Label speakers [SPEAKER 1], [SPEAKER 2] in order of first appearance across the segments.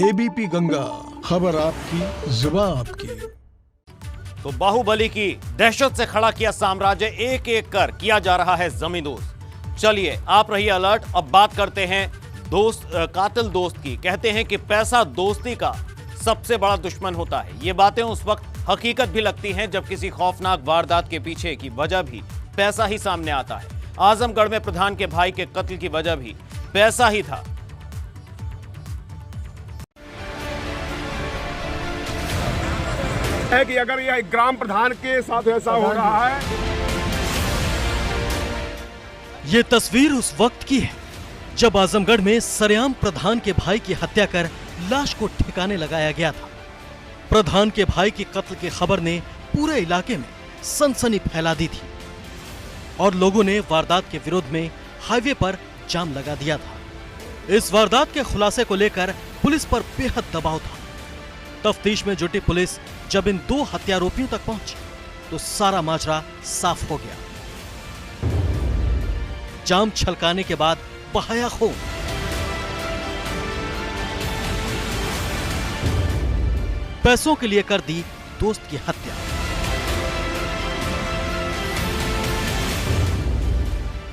[SPEAKER 1] ABP Ganga, खबर आपकी, जुबान आपकी।
[SPEAKER 2] तो बाहुबली की दहशत से खड़ा किया साम्राज्य, एक एक कर किया जा रहा है जमींदोज। चलिए आप रहिए अलर्ट। अब बात करते हैं कातिल दोस्त की। कहते हैं कि पैसा दोस्ती का सबसे बड़ा दुश्मन होता है। ये बातें उस वक्त हकीकत भी लगती हैं जब किसी खौफनाक वारदात के पीछे की वजह भी पैसा ही सामने आता है। आजमगढ़ में प्रधान के भाई के कत्ल की वजह भी पैसा ही था।
[SPEAKER 3] है कि अगर यह ग्राम प्रधान के साथ ऐसा हो रहा है।
[SPEAKER 4] ये तस्वीर उस वक्त की है जब आजमगढ़ में सरेआम प्रधान के भाई की हत्या कर लाश को ठिकाने लगाया गया था। प्रधान के भाई की कत्ल की खबर ने पूरे इलाके में सनसनी फैला दी थी और लोगों ने वारदात के विरोध में हाईवे पर जाम लगा दिया था। इस वारदात के खुलासे को लेकर पुलिस पर बेहद दबाव था। तफ्तीश में जुटी पुलिस जब इन दो हत्यारोपियों तक पहुंची तो सारा माजरा साफ हो गया। जाम छलकाने के बाद बहाया खून। पैसों के लिए कर दी दोस्त की हत्या।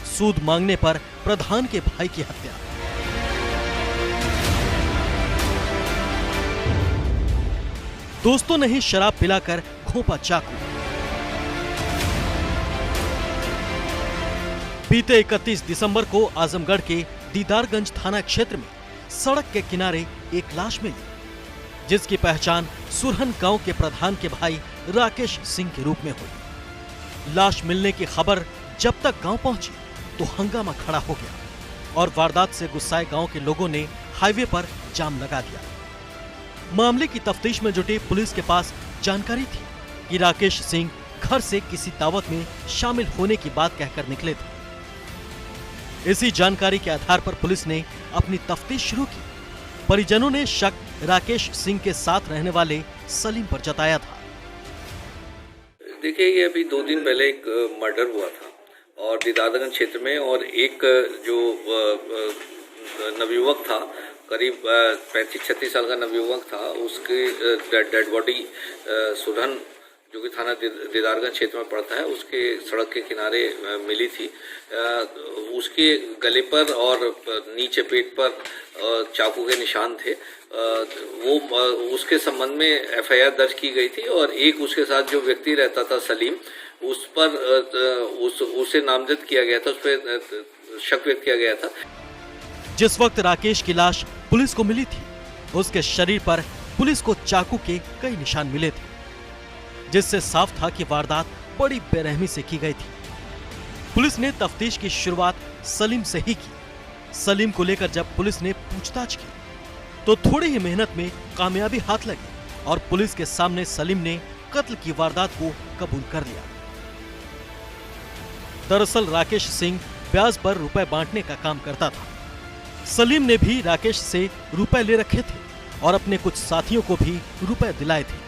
[SPEAKER 4] सूद मांगने पर प्रधान के भाई की हत्या। दोस्तों ने ही शराब पिलाकर घोंपा चाकू। बीते 31 दिसंबर को आजमगढ़ के दीदारगंज थाना क्षेत्र में सड़क के किनारे एक लाश मिली, जिसकी पहचान सुरहन गांव के प्रधान के भाई राकेश सिंह के रूप में हुई। लाश मिलने की खबर जब तक गांव पहुंची तो हंगामा खड़ा हो गया और वारदात से गुस्साए गांव के लोगों ने हाईवे पर जाम लगा दिया। मामले की तफ्तीश में जुटी पुलिस के पास जानकारी थी कि राकेश सिंह घर से किसी दावत में शामिल होने की बात कहकर निकले थे। इसी जानकारी के आधार पर पुलिस ने अपनी तफ्तीश शुरू की। परिजनों ने शक राकेश सिंह के साथ रहने वाले सलीम पर जताया था।
[SPEAKER 5] देखिए, ये अभी 2 दिन पहले एक मर्डर हुआ था और दीदारगंज क्षेत्र में, और एक जो नवयुवक था, करीब 35-36 साल का नवयुवक था, उसकी डेड बॉडी सुरहन जो कि थाना दीदारगंज क्षेत्र में पड़ता है उसके सड़क के किनारे मिली थी। उसके गले पर और नीचे पेट पर चाकू के निशान थे। वो उसके संबंध में एफआईआर दर्ज की गई थी और एक उसके साथ जो व्यक्ति रहता था सलीम, उस पर उसे नामजद किया गया था, उस पर शक व्यक्त किया गया था।
[SPEAKER 4] जिस वक्त राकेश की लाश पुलिस को मिली थी, उसके शरीर पर पुलिस को चाकू के कई निशान मिले थे, जिससे साफ था कि वारदात बड़ी बेरहमी से की गई थी। पुलिस ने तफ्तीश की शुरुआत सलीम से ही की। सलीम को लेकर जब पुलिस ने पूछताछ की तो थोड़ी ही मेहनत में कामयाबी हाथ लगी और पुलिस के सामने सलीम ने कत्ल की वारदात को कबूल कर लिया। दरअसल राकेश सिंह ब्याज पर रुपए बांटने का काम करता था। सलीम ने भी राकेश से रुपए ले रखे थे और अपने कुछ साथियों को भी रुपए दिलाए थे।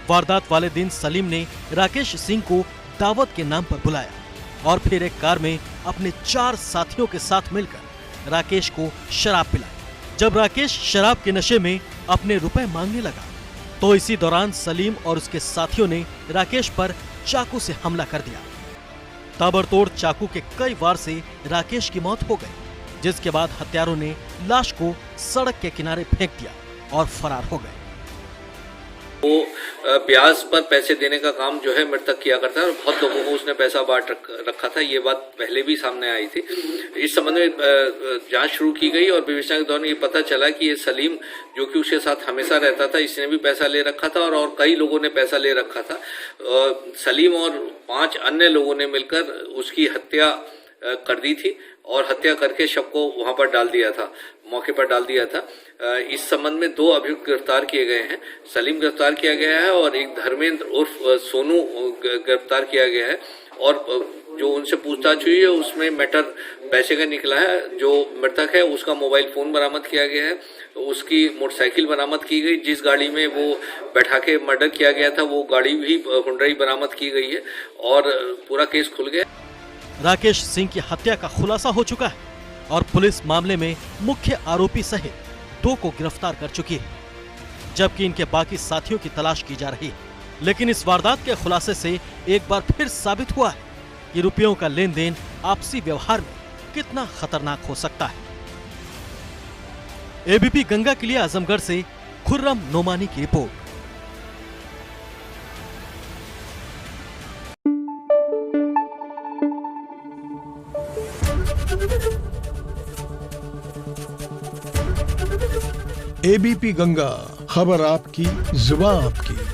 [SPEAKER 4] वारदात वाले दिन सलीम ने राकेश सिंह को दावत के नाम पर बुलाया और फिर एक कार में अपने 4 साथियों के साथ मिलकर राकेश को शराब पिलाई। जब राकेश शराब के नशे में अपने रुपए मांगने लगा तो इसी दौरान सलीम और उसके साथियों ने राकेश पर चाकू से हमला कर दिया। ताबड़तोड़ चाकू के कई वार से राकेश की मौत हो गई, जिसके बाद हत्यारों ने लाश को सड़क के किनारे फेंक दिया और फरार हो गए।
[SPEAKER 5] वो ब्याज पर पैसे देने का काम जो है मृतक किया करता है और बहुत लोगों को उसने पैसा बांट रखा था। ये बात पहले भी सामने आई थी। इस संबंध में जांच शुरू की गई और विवेचना के दौरान ये पता चला कि ये सलीम जो कि उसके साथ हमेशा रहता था, इसने भी पैसा ले रखा था और कई लोगों ने पैसा ले रखा था। सलीम और 5 अन्य लोगों ने मिलकर उसकी हत्या कर दी थी और हत्या करके शव को वहां पर डाल दिया था, मौके पर डाल दिया था। इस संबंध में 2 अभियुक्त गिरफ्तार किए गए हैं। सलीम गिरफ्तार किया गया है और एक धर्मेंद्र उर्फ सोनू गिरफ्तार किया गया है और जो उनसे पूछताछ हुई है उसमें मैटर पैसे का निकला है। जो मृतक है उसका मोबाइल फोन बरामद किया गया है, उसकी मोटरसाइकिल बरामद की गई, जिस गाड़ी में वो बैठा के मर्डर किया गया था वो गाड़ी भी हुंडई बरामद की गई है और पूरा केस खुल गया।
[SPEAKER 4] राकेश सिंह की हत्या का खुलासा हो चुका है और पुलिस मामले में मुख्य आरोपी सहित 2 को गिरफ्तार कर चुकी है, जबकि इनके बाकी साथियों की तलाश की जा रही है। लेकिन इस वारदात के खुलासे से एक बार फिर साबित हुआ है कि रुपयों का लेन देन आपसी व्यवहार में कितना खतरनाक हो सकता है। एबीपी गंगा के लिए आजमगढ़ से खुर्रम नोमानी की रिपोर्ट।
[SPEAKER 1] एबीपी गंगा, खबर आपकी, जुबान आपकी।